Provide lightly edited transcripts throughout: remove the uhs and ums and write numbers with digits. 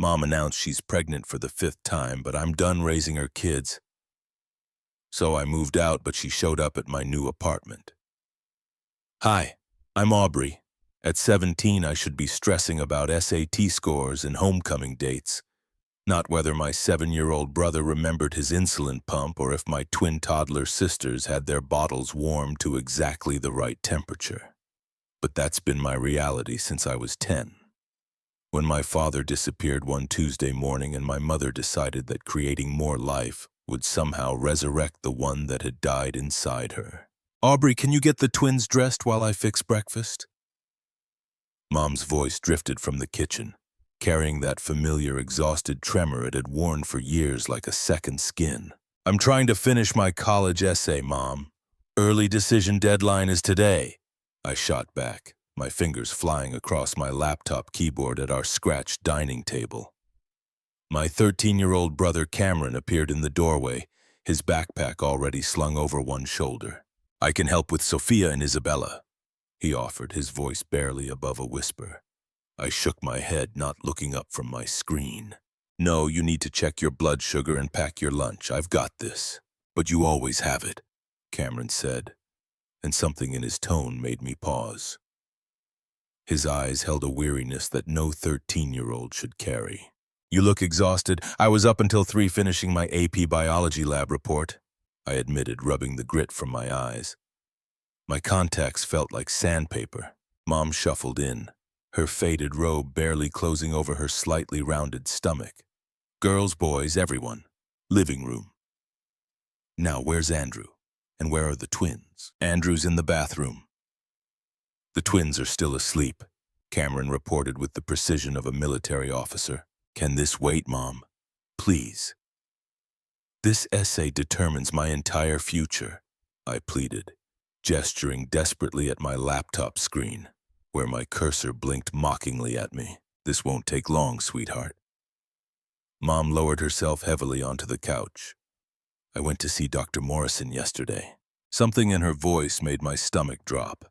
Mom announced she's pregnant for the 5th time, but I'm done raising her kids. So I moved out, but she showed up at my new apartment. Hi, I'm Aubrey. At 17, I should be stressing about SAT scores and homecoming dates, not whether my 7-year-old brother remembered his insulin pump or if my twin toddler sisters had their bottles warmed to exactly the right temperature. But that's been my reality since I was 10. When my father disappeared one Tuesday morning and my mother decided that creating more life would somehow resurrect the one that had died inside her. Aubrey, can you get the twins dressed while I fix breakfast? Mom's voice drifted from the kitchen, carrying that familiar exhausted tremor it had worn for years like a second skin. I'm trying to finish my college essay, Mom. Early decision deadline is today. I shot back, my fingers flying across my laptop keyboard at our scratched dining table. My 13-year-old brother Cameron appeared in the doorway, his backpack already slung over one shoulder. I can help with Sophia and Isabella, he offered, his voice barely above a whisper. I shook my head, not looking up from my screen. No, you need to check your blood sugar and pack your lunch. I've got this. But you always have it, Cameron said, and something in his tone made me pause. His eyes held a weariness that no 13-year-old should carry. You look exhausted. I was up until 3 finishing my AP biology lab report, I admitted, rubbing the grit from my eyes. My contacts felt like sandpaper. Mom shuffled in, her faded robe barely closing over her slightly rounded stomach. Girls, boys, everyone. Living room. Now, where's Andrew? And where are the twins? Andrew's in the bathroom. The twins are still asleep, Cameron reported with the precision of a military officer. Can this wait, Mom? Please. This essay determines my entire future, I pleaded, gesturing desperately at my laptop screen, where my cursor blinked mockingly at me. This won't take long, sweetheart. Mom lowered herself heavily onto the couch. I went to see Dr. Morrison yesterday. Something in her voice made my stomach drop.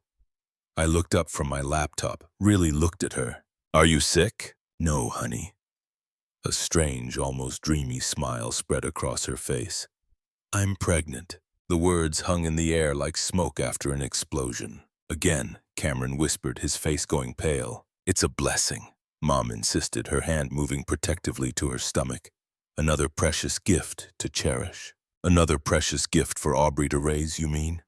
I looked up from my laptop, really looked at her. Are you sick? No, honey. A strange, almost dreamy smile spread across her face. I'm pregnant. The words hung in the air like smoke after an explosion. Again, Cameron whispered, his face going pale. It's a blessing, Mom insisted, her hand moving protectively to her stomach. Another precious gift to cherish. Another precious gift for Aubrey to raise, you mean?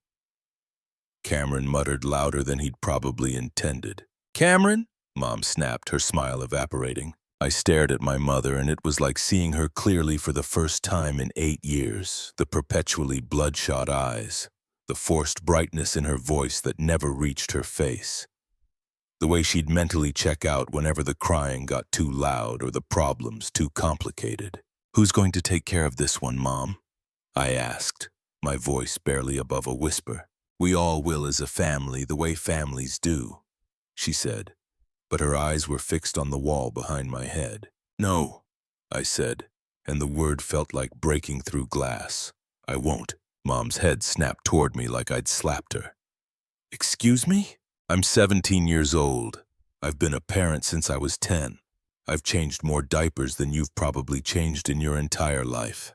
Cameron muttered louder than he'd probably intended. Cameron? Mom snapped, her smile evaporating. I stared at my mother, and it was like seeing her clearly for the first time in 8 years, the perpetually bloodshot eyes, the forced brightness in her voice that never reached her face, the way she'd mentally check out whenever the crying got too loud or the problems too complicated. Who's going to take care of this one, Mom? I asked, my voice barely above a whisper. We all will as a family, the way families do, she said, but her eyes were fixed on the wall behind my head. No, I said, and the word felt like breaking through glass. I won't. Mom's head snapped toward me like I'd slapped her. Excuse me? I'm 17 years old. I've been a parent since I was 10. I've changed more diapers than you've probably changed in your entire life.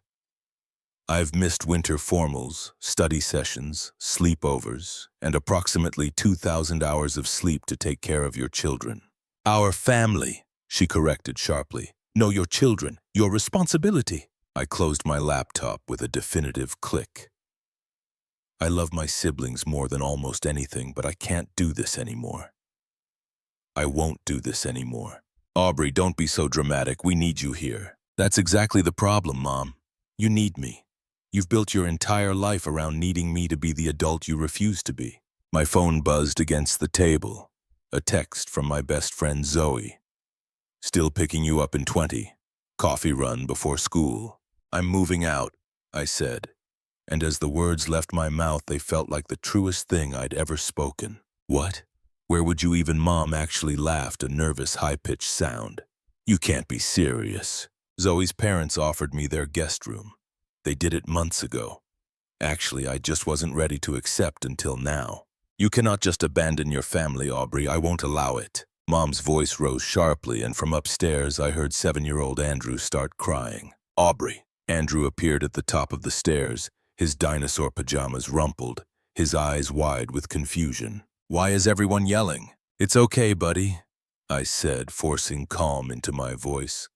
I've missed winter formals, study sessions, sleepovers, and approximately 2,000 hours of sleep to take care of your children. Our family, she corrected sharply. No, your children, your responsibility. I closed my laptop with a definitive click. I love my siblings more than almost anything, but I can't do this anymore. I won't do this anymore. Aubrey, don't be so dramatic. We need you here. That's exactly the problem, Mom. You need me. You've built your entire life around needing me to be the adult you refuse to be. My phone buzzed against the table. A text from my best friend Zoe. Still picking you up in 20. Coffee run before school. I'm moving out, I said. And as the words left my mouth, they felt like the truest thing I'd ever spoken. What? Where would you even? Mom actually laughed, a nervous, high-pitched sound. You can't be serious. Zoe's parents offered me their guest room. They did it months ago. Actually, I just wasn't ready to accept until now. You cannot just abandon your family, Aubrey. I won't allow it. Mom's voice rose sharply, and from upstairs I heard 7-year-old Andrew start crying. Aubrey. Andrew appeared at the top of the stairs, his dinosaur pajamas rumpled, his eyes wide with confusion. Why is everyone yelling? It's okay, buddy, I said, forcing calm into my voice.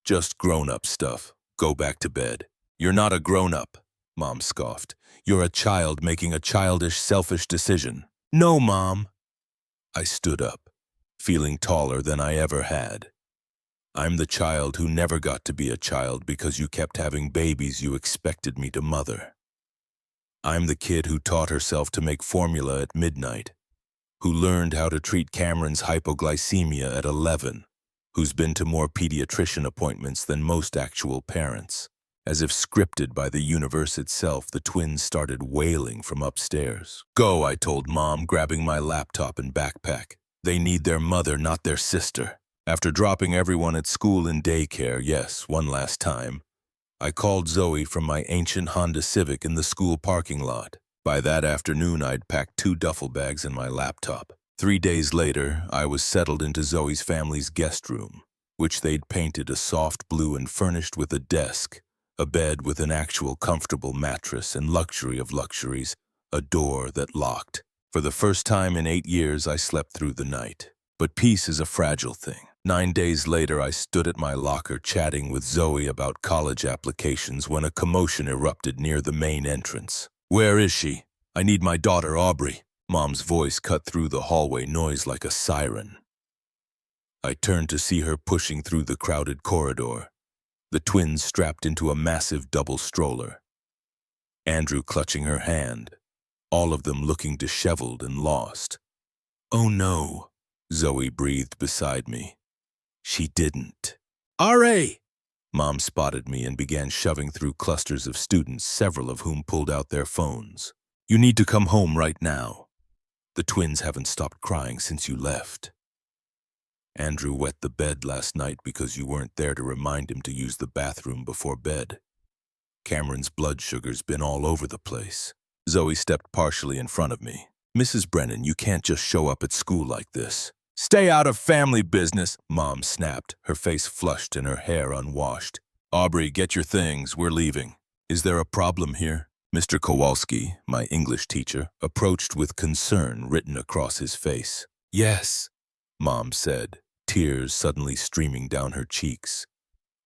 Just grown-up stuff. Go back to bed. You're not a grown-up, Mom scoffed. You're a child making a childish, selfish decision. No, Mom. I stood up, feeling taller than I ever had. I'm the child who never got to be a child because you kept having babies you expected me to mother. I'm the kid who taught herself to make formula at midnight, who learned how to treat Cameron's hypoglycemia at 11, who's been to more pediatrician appointments than most actual parents. As if scripted by the universe itself, the twins started wailing from upstairs. Go, I told Mom, grabbing my laptop and backpack. They need their mother, not their sister. After dropping everyone at school and daycare, yes, one last time, I called Zoe from my ancient Honda Civic in the school parking lot. By that afternoon, I'd packed 2 duffel bags and my laptop. 3 days later, I was settled into Zoe's family's guest room, which they'd painted a soft blue and furnished with a desk, a bed with an actual comfortable mattress, and luxury of luxuries, a door that locked. For the first time in 8 years, I slept through the night. But peace is a fragile thing. 9 days later, I stood at my locker chatting with Zoe about college applications when a commotion erupted near the main entrance. Where is she? I need my daughter, Aubrey. Mom's voice cut through the hallway noise like a siren. I turned to see her pushing through the crowded corridor, the twins strapped into a massive double stroller. Andrew clutching her hand, all of them looking disheveled and lost. Oh no, Zoe breathed beside me. She didn't. R.A. Mom spotted me and began shoving through clusters of students, several of whom pulled out their phones. You need to come home right now. The twins haven't stopped crying since you left. Andrew wet the bed last night because you weren't there to remind him to use the bathroom before bed. Cameron's blood sugar's been all over the place. Zoe stepped partially in front of me. Mrs. Brennan, you can't just show up at school like this. Stay out of family business, Mom snapped, her face flushed and her hair unwashed. Aubrey, get your things, we're leaving. Is there a problem here? Mr. Kowalski, my English teacher, approached with concern written across his face. Yes, Mom said, tears suddenly streaming down her cheeks.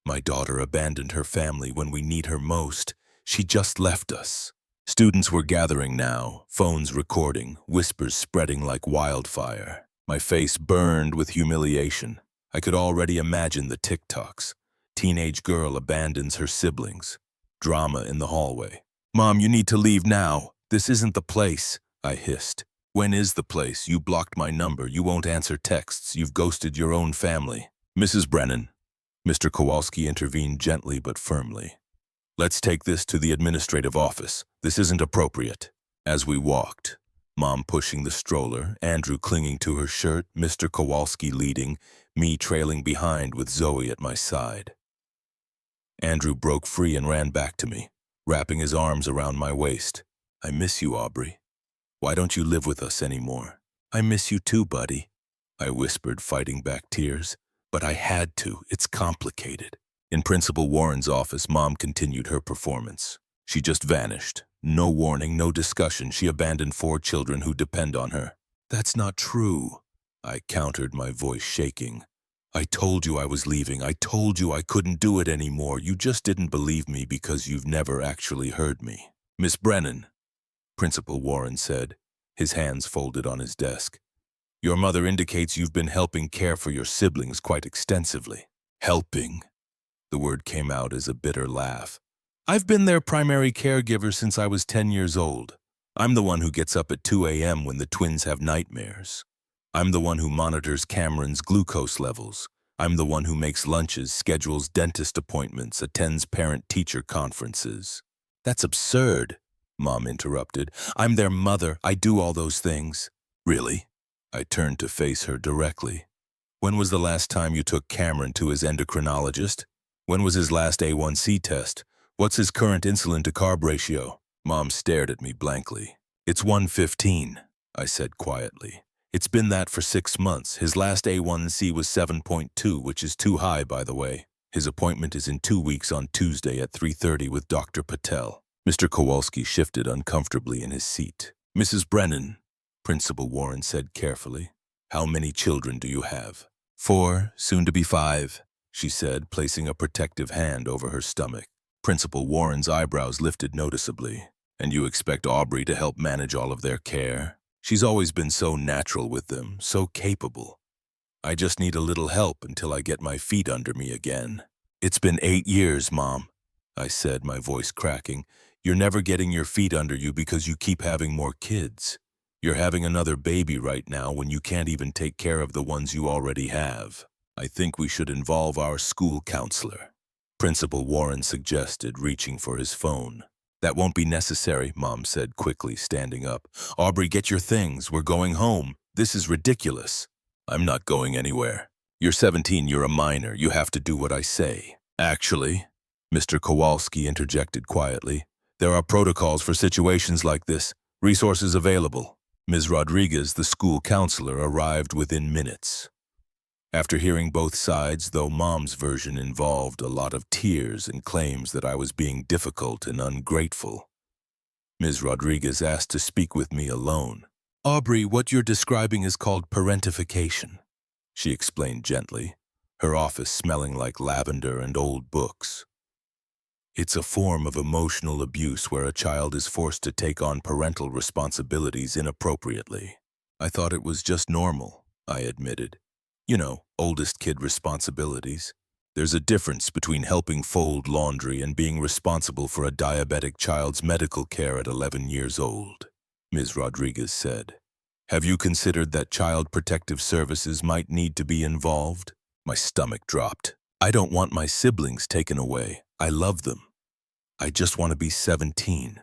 My daughter abandoned her family when we need her most. She just left us. Students were gathering now, phones recording, whispers spreading like wildfire. My face burned with humiliation. I could already imagine the TikToks. Teenage girl abandons her siblings. Drama in the hallway. Mom, you need to leave now. This isn't the place, I hissed. When is the place? You blocked my number. You won't answer texts. You've ghosted your own family. Mrs. Brennan. Mr. Kowalski intervened gently but firmly. Let's take this to the administrative office. This isn't appropriate. As we walked, Mom pushing the stroller, Andrew clinging to her shirt, Mr. Kowalski leading, me trailing behind with Zoe at my side. Andrew broke free and ran back to me, wrapping his arms around my waist. I miss you, Aubrey. Why don't you live with us anymore? I miss you too, buddy, I whispered, fighting back tears. But I had to. It's complicated. In Principal Warren's office, Mom continued her performance. She just vanished. No warning, no discussion. She abandoned 4 children who depend on her. That's not true, I countered, my voice shaking. I told you I was leaving. I told you I couldn't do it anymore. You just didn't believe me because you've never actually heard me. Miss Brennan, Principal Warren said, his hands folded on his desk. Your mother indicates you've been helping care for your siblings quite extensively. Helping? The word came out as a bitter laugh. I've been their primary caregiver since I was 10 years old. I'm the one who gets up at 2 a.m. when the twins have nightmares. I'm the one who monitors Cameron's glucose levels. I'm the one who makes lunches, schedules dentist appointments, attends parent-teacher conferences. That's absurd, Mom interrupted. I'm their mother. I do all those things. Really? I turned to face her directly. When was the last time you took Cameron to his endocrinologist? When was his last A1C test? What's his current insulin-to-carb ratio? Mom stared at me blankly. It's 115, I said quietly. It's been that for 6 months. His last A1C was 7.2, which is too high, by the way. His appointment is in 2 weeks on Tuesday at 3:30 with Dr. Patel. Mr. Kowalski shifted uncomfortably in his seat. Mrs. Brennan, Principal Warren said carefully, how many children do you have? 4, soon to be 5, she said, placing a protective hand over her stomach. Principal Warren's eyebrows lifted noticeably. And you expect Aubrey to help manage all of their care? She's always been so natural with them, so capable. I just need a little help until I get my feet under me again. It's been 8 years, Mom, I said, my voice cracking. You're never getting your feet under you because you keep having more kids. You're having another baby right now when you can't even take care of the ones you already have. I think we should involve our school counselor, Principal Warren suggested, reaching for his phone. That won't be necessary, Mom said quickly, standing up. Aubrey, get your things. We're going home. This is ridiculous. I'm not going anywhere. You're 17, you're a minor. You have to do what I say. Actually, Mr. Kowalski interjected quietly, there are protocols for situations like this. Resources available. Ms. Rodriguez, the school counselor, arrived within minutes. After hearing both sides, though Mom's version involved a lot of tears and claims that I was being difficult and ungrateful, Ms. Rodriguez asked to speak with me alone. Aubrey, what you're describing is called parentification, she explained gently, her office smelling like lavender and old books. It's a form of emotional abuse where a child is forced to take on parental responsibilities inappropriately. I thought it was just normal, I admitted. You know, oldest kid responsibilities. There's a difference between helping fold laundry and being responsible for a diabetic child's medical care at 11 years old, Ms. Rodriguez said. Have you considered that Child Protective Services might need to be involved? My stomach dropped. I don't want my siblings taken away. I love them. I just want to be 17.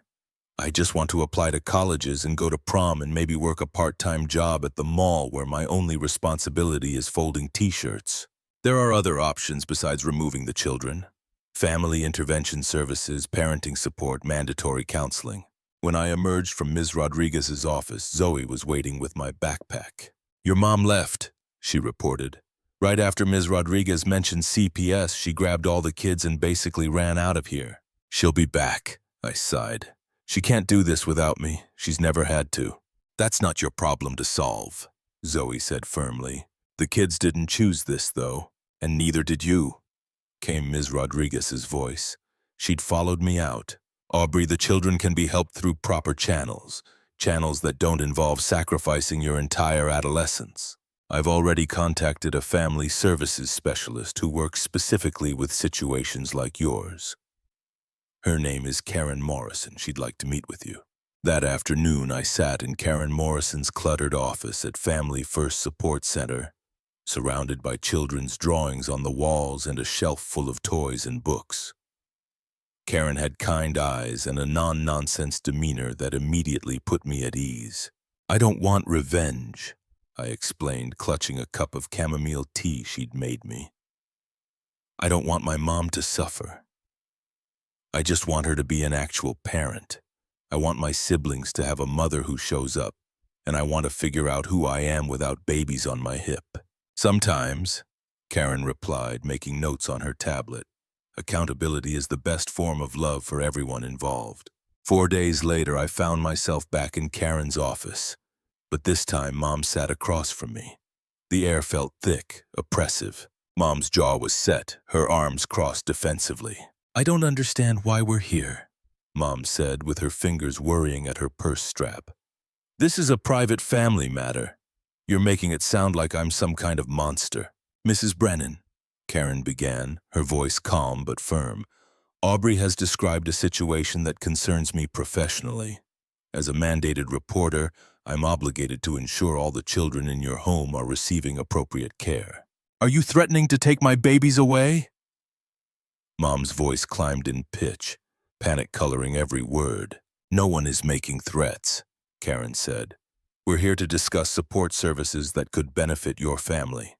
I just want to apply to colleges and go to prom and maybe work a part-time job at the mall where my only responsibility is folding t-shirts. There are other options besides removing the children. Family intervention services, parenting support, mandatory counseling. When I emerged from Ms. Rodriguez's office, Zoe was waiting with my backpack. Your mom left, she reported. Right after Ms. Rodriguez mentioned CPS, she grabbed all the kids and basically ran out of here. She'll be back, I sighed. She can't do this without me. She's never had to. That's not your problem to solve, Zoe said firmly. The kids didn't choose this, though, and neither did you, came Ms. Rodriguez's voice. She'd followed me out. Aubrey, the children can be helped through proper channels that don't involve sacrificing your entire adolescence. I've already contacted a family services specialist who works specifically with situations like yours. Her name is Karen Morrison. She'd like to meet with you. That afternoon, I sat in Karen Morrison's cluttered office at Family First Support Center, surrounded by children's drawings on the walls and a shelf full of toys and books. Karen had kind eyes and a non-nonsense demeanor that immediately put me at ease. I don't want revenge, I explained, clutching a cup of chamomile tea she'd made me. I don't want my mom to suffer. I just want her to be an actual parent. I want my siblings to have a mother who shows up, and I want to figure out who I am without babies on my hip. Sometimes, Karen replied, making notes on her tablet. Accountability is the best form of love for everyone involved. 4 days later, I found myself back in Karen's office, but this time Mom sat across from me. The air felt thick, oppressive. Mom's jaw was set, her arms crossed defensively. I don't understand why we're here, Mom said, with her fingers worrying at her purse strap. This is a private family matter. You're making it sound like I'm some kind of monster. Mrs. Brennan, Karen began, her voice calm but firm. Aubrey has described a situation that concerns me professionally. As a mandated reporter, I'm obligated to ensure all the children in your home are receiving appropriate care. Are you threatening to take my babies away? Mom's voice climbed in pitch, panic coloring every word. No one is making threats, Karen said. We're here to discuss support services that could benefit your family.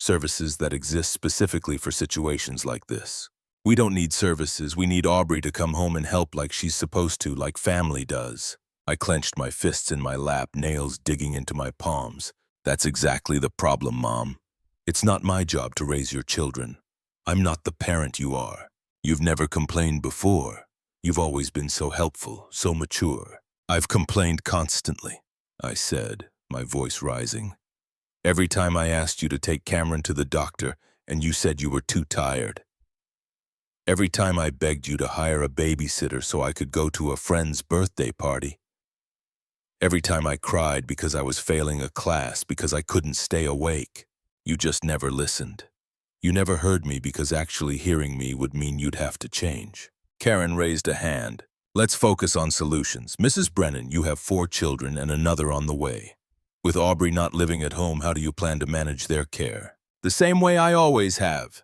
Services that exist specifically for situations like this. We don't need services. We need Aubrey to come home and help like she's supposed to, like family does. I clenched my fists in my lap, nails digging into my palms. That's exactly the problem, Mom. It's not my job to raise your children. I'm not the parent you are. You've never complained before. You've always been so helpful, so mature. I've complained constantly, I said, my voice rising. Every time I asked you to take Cameron to the doctor and you said you were too tired. Every time I begged you to hire a babysitter so I could go to a friend's birthday party. Every time I cried because I was failing a class because I couldn't stay awake. You just never listened. You never heard me because actually hearing me would mean you'd have to change. Karen raised a hand. Let's focus on solutions. Mrs. Brennan, you have 4 children and another on the way. With Aubrey not living at home, how do you plan to manage their care? The same way I always have,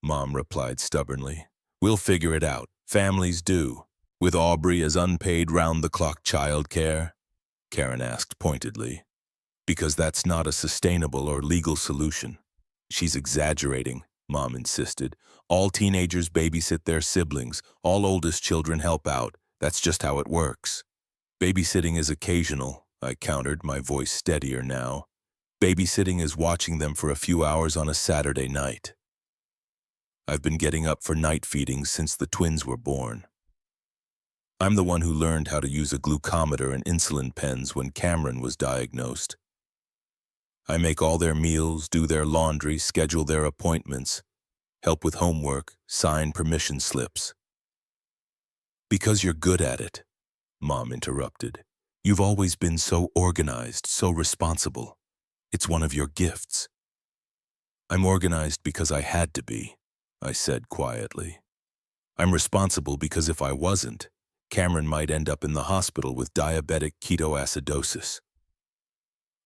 Mom replied stubbornly. We'll figure it out. Families do. With Aubrey as unpaid round-the-clock childcare? Karen asked pointedly. Because that's not a sustainable or legal solution. She's exaggerating, Mom insisted. All teenagers babysit their siblings. All oldest children help out. That's just how it works. Babysitting is occasional, I countered, my voice steadier now. Babysitting is watching them for a few hours on a Saturday night. I've been getting up for night feedings since the twins were born. I'm the one who learned how to use a glucometer and insulin pens when Cameron was diagnosed. I make all their meals, do their laundry, schedule their appointments, help with homework, sign permission slips. Because you're good at it, Mom interrupted. You've always been so organized, so responsible. It's one of your gifts. I'm organized because I had to be, I said quietly. I'm responsible because if I wasn't, Cameron might end up in the hospital with diabetic ketoacidosis.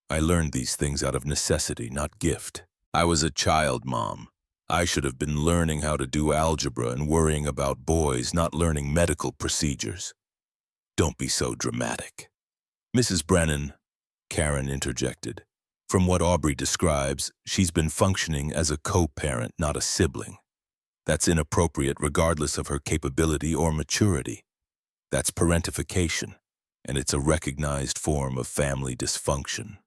I learned these things out of necessity, not gift. I was a child, Mom. I should have been learning how to do algebra and worrying about boys, not learning medical procedures. Don't be so dramatic. Mrs. Brennan, Karen interjected. From what Aubrey describes, she's been functioning as a co-parent, not a sibling. That's inappropriate regardless of her capability or maturity. That's parentification, and it's a recognized form of family dysfunction.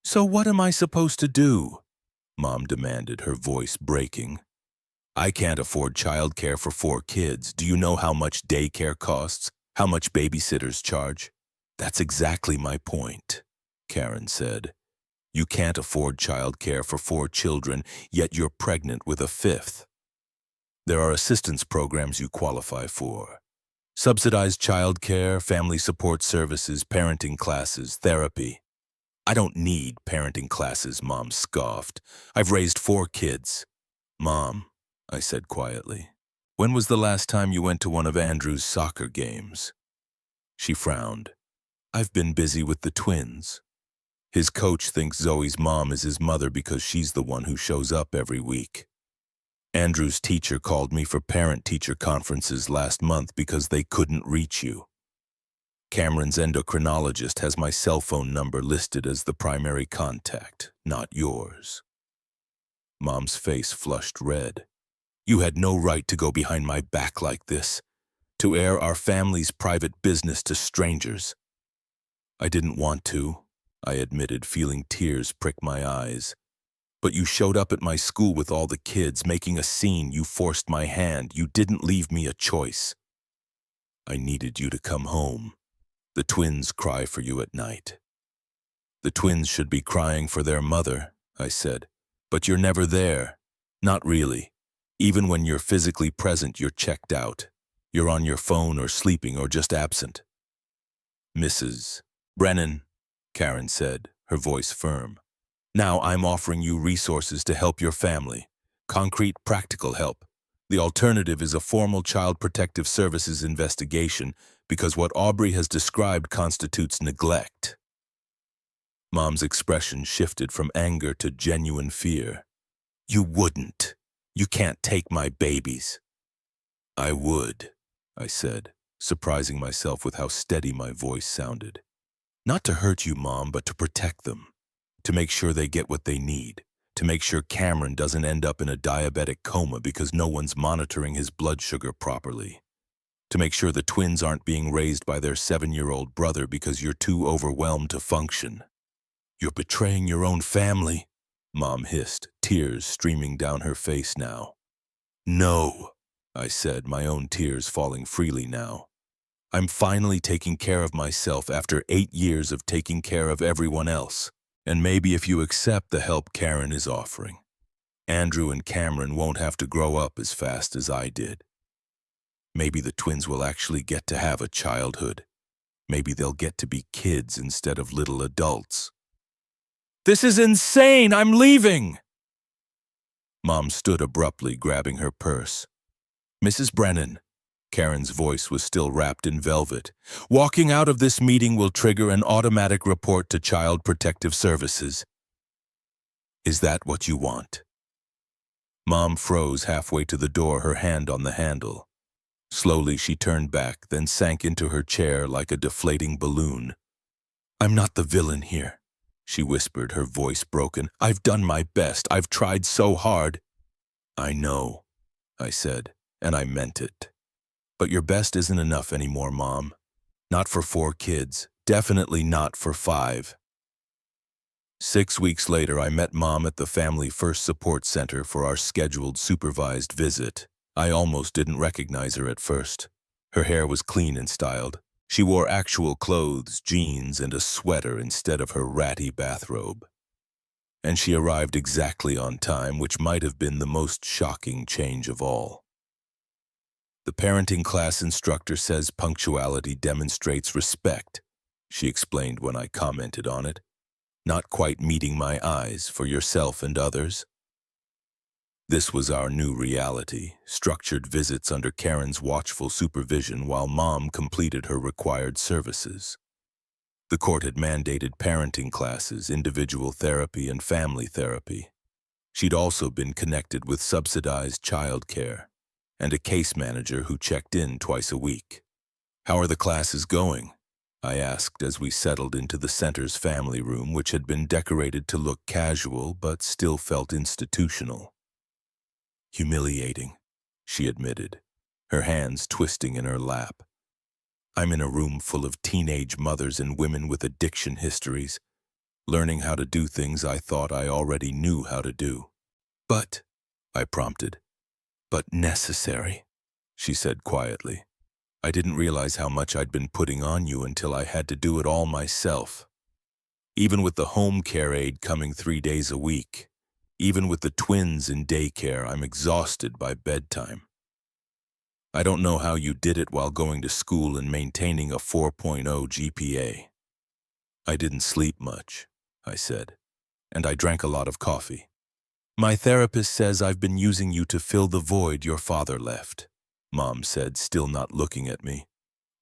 So what am I supposed to do? Mom demanded, her voice breaking. I can't afford childcare for 4 kids. Do you know how much daycare costs? How much babysitters charge? That's exactly my point, Karen said. You can't afford childcare for 4 children, yet you're pregnant with a 5th. There are assistance programs you qualify for. Subsidized childcare, family support services, parenting classes, therapy. I don't need parenting classes, Mom scoffed. I've raised 4 kids. Mom, I said quietly, when was the last time you went to one of Andrew's soccer games? She frowned. I've been busy with the twins. His coach thinks Zoe's mom is his mother because she's the one who shows up every week. Andrew's teacher called me for parent-teacher conferences last month because they couldn't reach you. Cameron's endocrinologist has my cell phone number listed as the primary contact, not yours. Mom's face flushed red. You had no right to go behind my back like this, to air our family's private business to strangers. I didn't want to, I admitted, feeling tears prick my eyes. But you showed up at my school with all the kids, making a scene. You forced my hand. You didn't leave me a choice. I needed you to come home. The twins cry for you at night. The twins should be crying for their mother, I said. But you're never there. Not really. Even when you're physically present, you're checked out. You're on your phone or sleeping or just absent. Mrs. Brennan, Karen said, her voice firm. Now I'm offering you resources to help your family. Concrete, practical help. The alternative is a formal Child Protective Services investigation because what Aubrey has described constitutes neglect. Mom's expression shifted from anger to genuine fear. You wouldn't. You can't take my babies. I would, I said, surprising myself with how steady my voice sounded. Not to hurt you, Mom, but to protect them. To make sure they get what they need. To make sure Cameron doesn't end up in a diabetic coma because no one's monitoring his blood sugar properly. To make sure the twins aren't being raised by their 7-year-old brother because you're too overwhelmed to function. You're betraying your own family, Mom hissed, tears streaming down her face now. No, I said, my own tears falling freely now. I'm finally taking care of myself after 8 years of taking care of everyone else. And maybe if you accept the help Karen is offering, Andrew and Cameron won't have to grow up as fast as I did. Maybe the twins will actually get to have a childhood. Maybe they'll get to be kids instead of little adults. This is insane! I'm leaving! Mom stood abruptly, grabbing her purse. Mrs. Brennan, Karen's voice was still wrapped in velvet, walking out of this meeting will trigger an automatic report to Child Protective Services. Is that what you want? Mom froze halfway to the door, her hand on the handle. Slowly she turned back, then sank into her chair like a deflating balloon. I'm not the villain here, she whispered, her voice broken. I've done my best. I've tried so hard. I know, I said, and I meant it. But your best isn't enough anymore, Mom. Not for 4 kids. Definitely not for 5. 6 weeks later, I met Mom at the Family First Support Center for our scheduled supervised visit. I almost didn't recognize her at first. Her hair was clean and styled. She wore actual clothes, jeans, and a sweater instead of her ratty bathrobe. And she arrived exactly on time, which might have been the most shocking change of all. The parenting class instructor says punctuality demonstrates respect, she explained when I commented on it. Not quite meeting my eyes for yourself and others. This was our new reality, structured visits under Karen's watchful supervision while Mom completed her required services. The court had mandated parenting classes, individual therapy, and family therapy. She'd also been connected with subsidized childcare and a case manager who checked in twice a week. How are the classes going? I asked as we settled into the center's family room, which had been decorated to look casual but still felt institutional. Humiliating, she admitted, her hands twisting in her lap. I'm in a room full of teenage mothers and women with addiction histories, learning how to do things I thought I already knew how to do. But, I prompted, but necessary, she said quietly. I didn't realize how much I'd been putting on you until I had to do it all myself. Even with the home care aide coming 3 days a week, even with the twins in daycare, I'm exhausted by bedtime. I don't know how you did it while going to school and maintaining a 4.0 GPA. I didn't sleep much, I said, and I drank a lot of coffee. My therapist says I've been using you to fill the void your father left, Mom said, still not looking at me.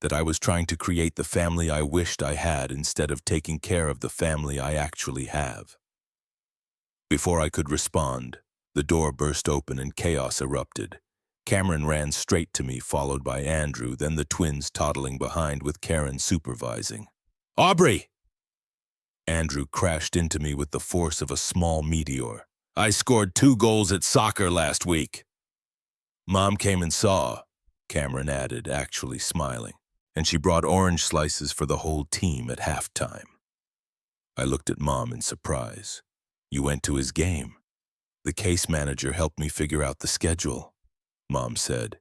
That I was trying to create the family I wished I had instead of taking care of the family I actually have. Before I could respond, the door burst open and chaos erupted. Cameron ran straight to me, followed by Andrew, then the twins toddling behind with Karen supervising. Aubrey! Andrew crashed into me with the force of a small meteor. I scored 2 goals at soccer last week. Mom came and saw, Cameron added, actually smiling, and she brought orange slices for the whole team at halftime. I looked at Mom in surprise. You went to his game. The case manager helped me figure out the schedule, Mom said,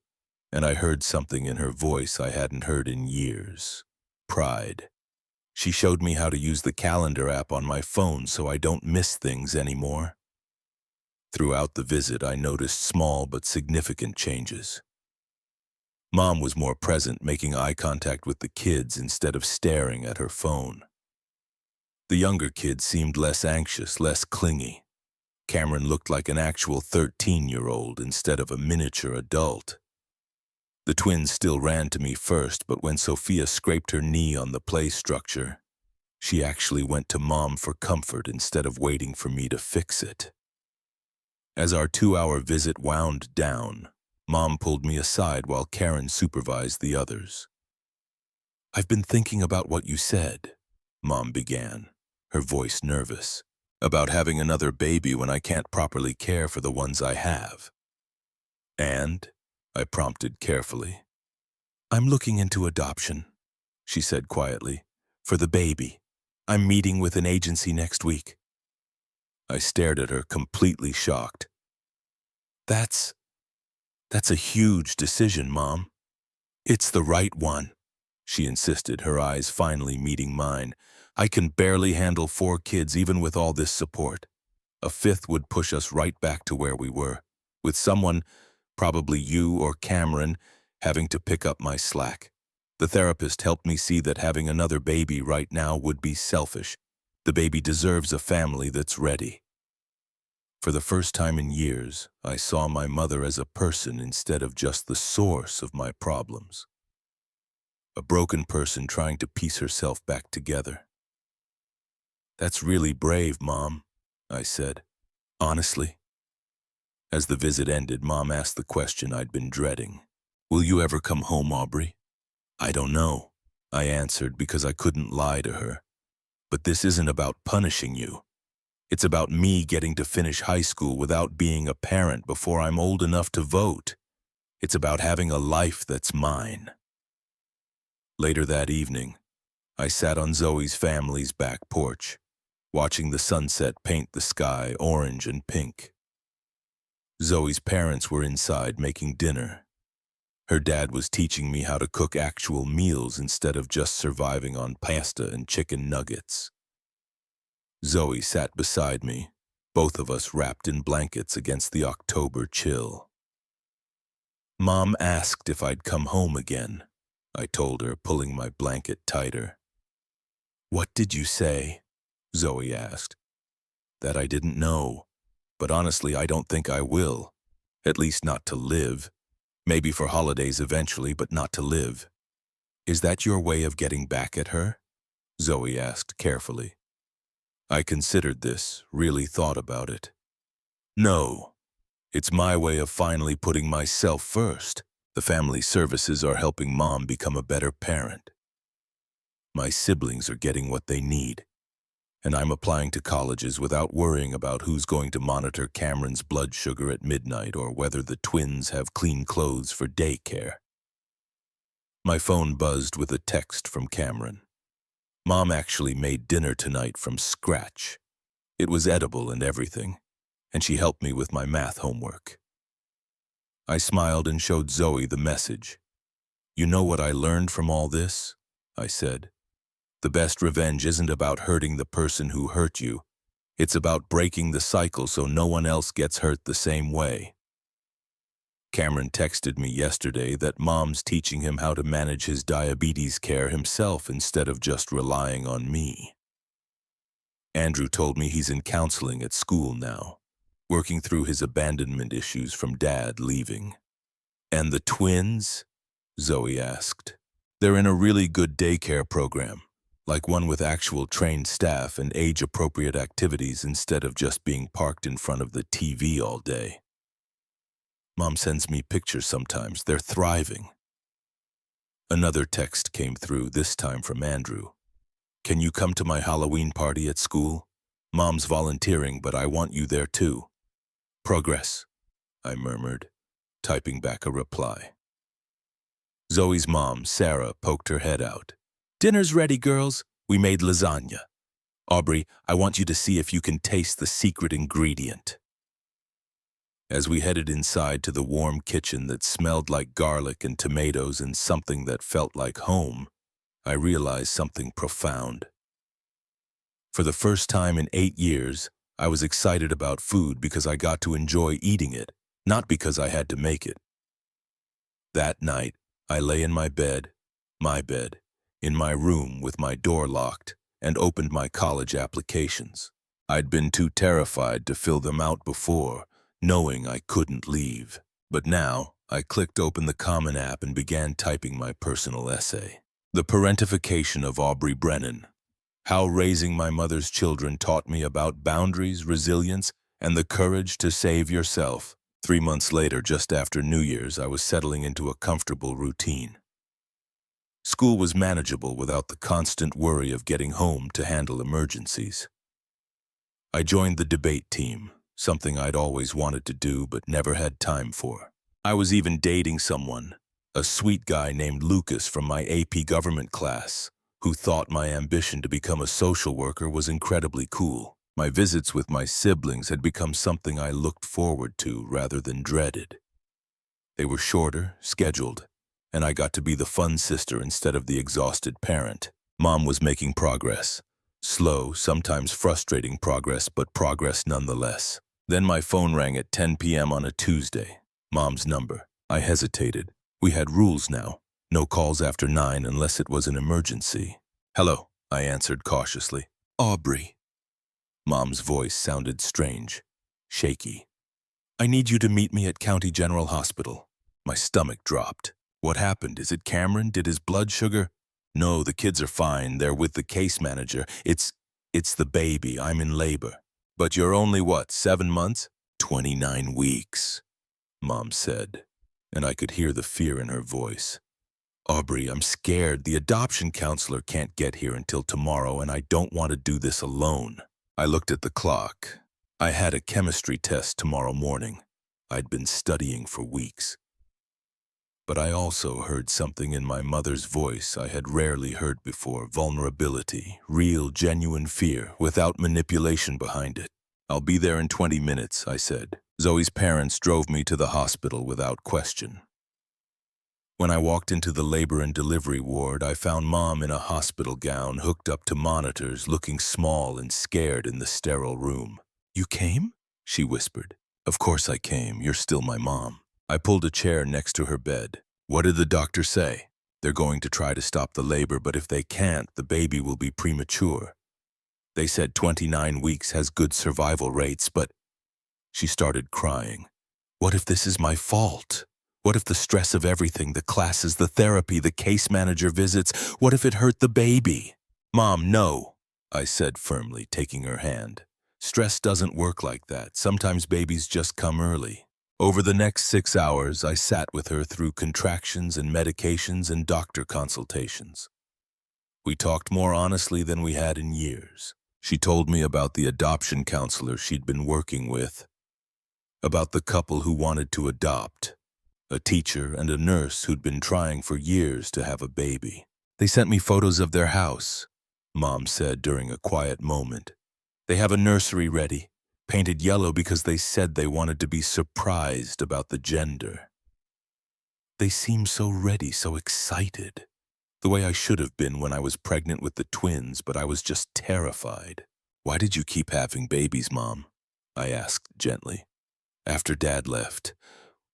and I heard something in her voice I hadn't heard in years. Pride. She showed me how to use the calendar app on my phone so I don't miss things anymore. Throughout the visit, I noticed small but significant changes. Mom was more present, making eye contact with the kids instead of staring at her phone. The younger kids seemed less anxious, less clingy. Cameron looked like an actual 13-year-old instead of a miniature adult. The twins still ran to me first, but when Sophia scraped her knee on the play structure, she actually went to Mom for comfort instead of waiting for me to fix it. As our 2-hour visit wound down, Mom pulled me aside while Karen supervised the others. I've been thinking about what you said, Mom began, her voice nervous, about having another baby when I can't properly care for the ones I have. And, I prompted carefully. I'm looking into adoption, she said quietly, for the baby. I'm meeting with an agency next week. I stared at her, completely shocked. That's a huge decision, Mom. It's the right one, she insisted, her eyes finally meeting mine. I can barely handle 4 kids even with all this support. A 5th would push us right back to where we were, with someone, probably you or Cameron, having to pick up my slack. The therapist helped me see that having another baby right now would be selfish. The baby deserves a family that's ready. For the first time in years, I saw my mother as a person instead of just the source of my problems. A broken person trying to piece herself back together. That's really brave, Mom, I said, honestly. As the visit ended, Mom asked the question I'd been dreading. Will you ever come home, Aubrey? I don't know, I answered because I couldn't lie to her. But this isn't about punishing you. It's about me getting to finish high school without being a parent before I'm old enough to vote. It's about having a life that's mine. Later that evening, I sat on Zoe's family's back porch, watching the sunset paint the sky orange and pink. Zoe's parents were inside making dinner. Her dad was teaching me how to cook actual meals instead of just surviving on pasta and chicken nuggets. Zoe sat beside me, both of us wrapped in blankets against the October chill. Mom asked if I'd come home again, I told her, pulling my blanket tighter. What did you say? Zoe asked. That I didn't know, but honestly I don't think I will, at least not to live. Maybe for holidays eventually, but not to live. Is that your way of getting back at her? Zoe asked carefully. I considered this, really thought about it. No, it's my way of finally putting myself first. The family services are helping Mom become a better parent. My siblings are getting what they need, and I'm applying to colleges without worrying about who's going to monitor Cameron's blood sugar at midnight or whether the twins have clean clothes for daycare. My phone buzzed with a text from Cameron. Mom actually made dinner tonight from scratch. It was edible and everything, and she helped me with my math homework. I smiled and showed Zoe the message. You know what I learned from all this? I said. The best revenge isn't about hurting the person who hurt you. It's about breaking the cycle so no one else gets hurt the same way. Cameron texted me yesterday that Mom's teaching him how to manage his diabetes care himself instead of just relying on me. Andrew told me he's in counseling at school now, working through his abandonment issues from Dad leaving. And the twins? Zoe asked. They're in a really good daycare program, like one with actual trained staff and age-appropriate activities instead of just being parked in front of the TV all day. Mom sends me pictures sometimes. They're thriving. Another text came through, this time from Andrew. Can you come to my Halloween party at school? Mom's volunteering, but I want you there too. Progress, I murmured, typing back a reply. Zoe's mom, Sarah, poked her head out. Dinner's ready, girls. We made lasagna. Aubrey, I want you to see if you can taste the secret ingredient. As we headed inside to the warm kitchen that smelled like garlic and tomatoes and something that felt like home, I realized something profound. For the first time in 8 years, I was excited about food because I got to enjoy eating it, not because I had to make it. That night, I lay in my bed, in my room with my door locked, and opened my college applications. I'd been too terrified to fill them out before, knowing I couldn't leave. But now, I clicked open the Common App and began typing my personal essay. The Parentification of Aubrey Brennan. How raising my mother's children taught me about boundaries, resilience, and the courage to save yourself. 3 months later, just after New Year's, I was settling into a comfortable routine. School was manageable without the constant worry of getting home to handle emergencies. I joined the debate team, something I'd always wanted to do but never had time for. I was even dating someone, a sweet guy named Lucas from my AP government class, who thought my ambition to become a social worker was incredibly cool. My visits with my siblings had become something I looked forward to rather than dreaded. They were shorter, scheduled, and I got to be the fun sister instead of the exhausted parent. Mom was making progress. Slow, sometimes frustrating progress, but progress nonetheless. Then my phone rang at 10 p.m. on a Tuesday. Mom's number. I hesitated. We had rules now. No calls after 9 unless it was an emergency. "Hello," I answered cautiously. "Aubrey." Mom's voice sounded strange, shaky. "I need you to meet me at County General Hospital." My stomach dropped. "What happened? Is it Cameron? Did his blood sugar?" "No, the kids are fine. They're with the case manager. It's the baby. I'm in labor." "But you're only what, 7 months?" 29 weeks, Mom said, and I could hear the fear in her voice. "Aubrey, I'm scared. The adoption counselor can't get here until tomorrow, and I don't want to do this alone." I looked at the clock. I had a chemistry test tomorrow morning. I'd been studying for weeks. But I also heard something in my mother's voice I had rarely heard before: vulnerability, real, genuine fear, without manipulation behind it. "I'll be there in 20 minutes, I said. Zoe's parents drove me to the hospital without question. When I walked into the labor and delivery ward, I found Mom in a hospital gown, hooked up to monitors, looking small and scared in the sterile room. "You came?" she whispered. "Of course I came. You're still my mom." I pulled a chair next to her bed. "What did the doctor say?" "They're going to try to stop the labor, but if they can't, the baby will be premature. They said 29 weeks has good survival rates, but..." She started crying. "What if this is my fault? What if the stress of everything, the classes, the therapy, the case manager visits, what if it hurt the baby?" "Mom, no," I said firmly, taking her hand. "Stress doesn't work like that. Sometimes babies just come early." Over the next 6 hours, I sat with her through contractions and medications and doctor consultations. We talked more honestly than we had in years. She told me about the adoption counselor she'd been working with, about the couple who wanted to adopt, a teacher and a nurse who'd been trying for years to have a baby. "They sent me photos of their house," Mom said during a quiet moment. "They have a nursery ready, painted yellow because they said they wanted to be surprised about the gender. They seem so ready, so excited. The way I should have been when I was pregnant with the twins, but I was just terrified." "Why did you keep having babies, Mom?" I asked gently. "After Dad left,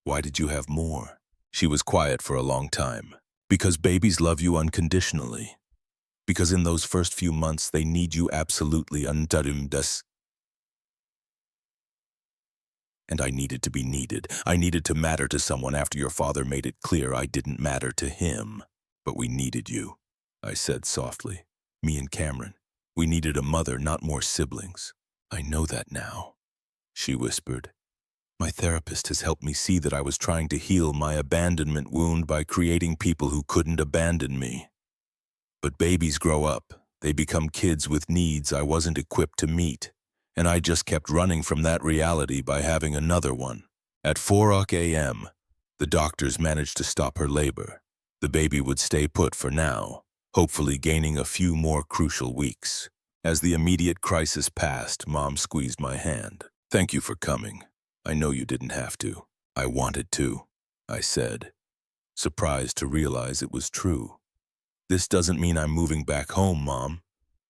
why did you have more?" She was quiet for a long time. "Because babies love you unconditionally. Because in those first few months they need you absolutely undarimdas. And I needed to be needed. I needed to matter to someone after your father made it clear I didn't matter to him. But we needed you," I said softly. "Me and Cameron. We needed a mother, not more siblings." "I know that now," she whispered. "My therapist has helped me see that I was trying to heal my abandonment wound by creating people who couldn't abandon me. But babies grow up. They become kids with needs I wasn't equipped to meet. And I just kept running from that reality by having another one. At 4 a.m., the doctors managed to stop her labor. The baby would stay put for now, hopefully gaining a few more crucial weeks. As the immediate crisis passed, Mom squeezed my hand. "Thank you for coming. I know you didn't have to." "I wanted to," I said, surprised to realize it was true. "This doesn't mean I'm moving back home, Mom.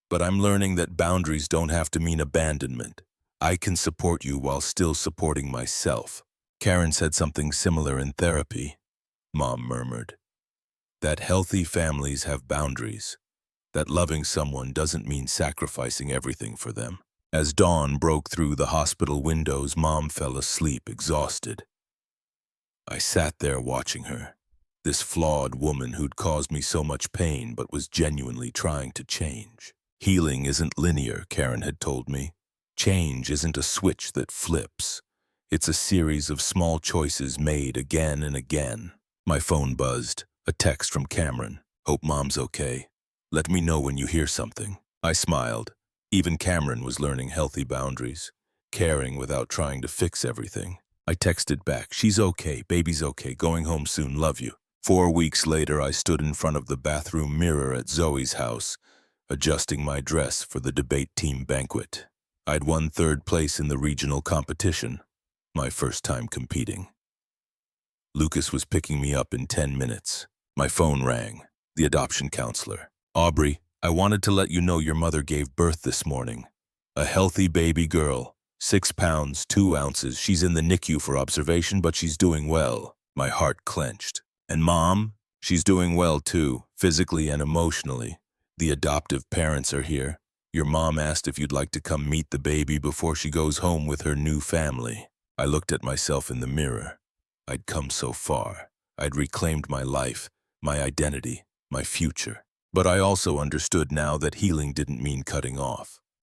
But I'm learning that boundaries don't have to mean abandonment. I can support you while still supporting myself." "Karen said something similar in therapy," Mom murmured. "That healthy families have boundaries. That loving someone doesn't mean sacrificing everything for them." As dawn broke through the hospital windows, Mom fell asleep, exhausted. I sat there watching her, this flawed woman who'd caused me so much pain but was genuinely trying to change. Healing isn't linear, Karen had told me. Change isn't a switch that flips. It's a series of small choices made again and again. My phone buzzed. A text from Cameron. "Hope Mom's okay. Let me know when you hear something." I smiled. Even Cameron was learning healthy boundaries, caring without trying to fix everything. I texted back, "She's okay, baby's okay, going home soon, love you." 4 weeks later, I stood in front of the bathroom mirror at Zoe's house, adjusting my dress for the debate team banquet. I'd won 3rd place in the regional competition, my first time competing. Lucas was picking me up in 10 minutes. My phone rang. The adoption counselor. Aubrey, I wanted to let you know your mother gave birth this morning. A healthy baby girl, 6 pounds, 2 ounces. She's in the NICU for observation, but she's doing well. My heart clenched. And Mom? She's doing well too, physically and emotionally. The adoptive parents are here. Your mom asked if you'd like to come meet the baby before she goes home with her new family. I looked at myself in the mirror. I'd come so far. I'd reclaimed my life, my identity, my future. But I also understood now that healing didn't mean cutting off.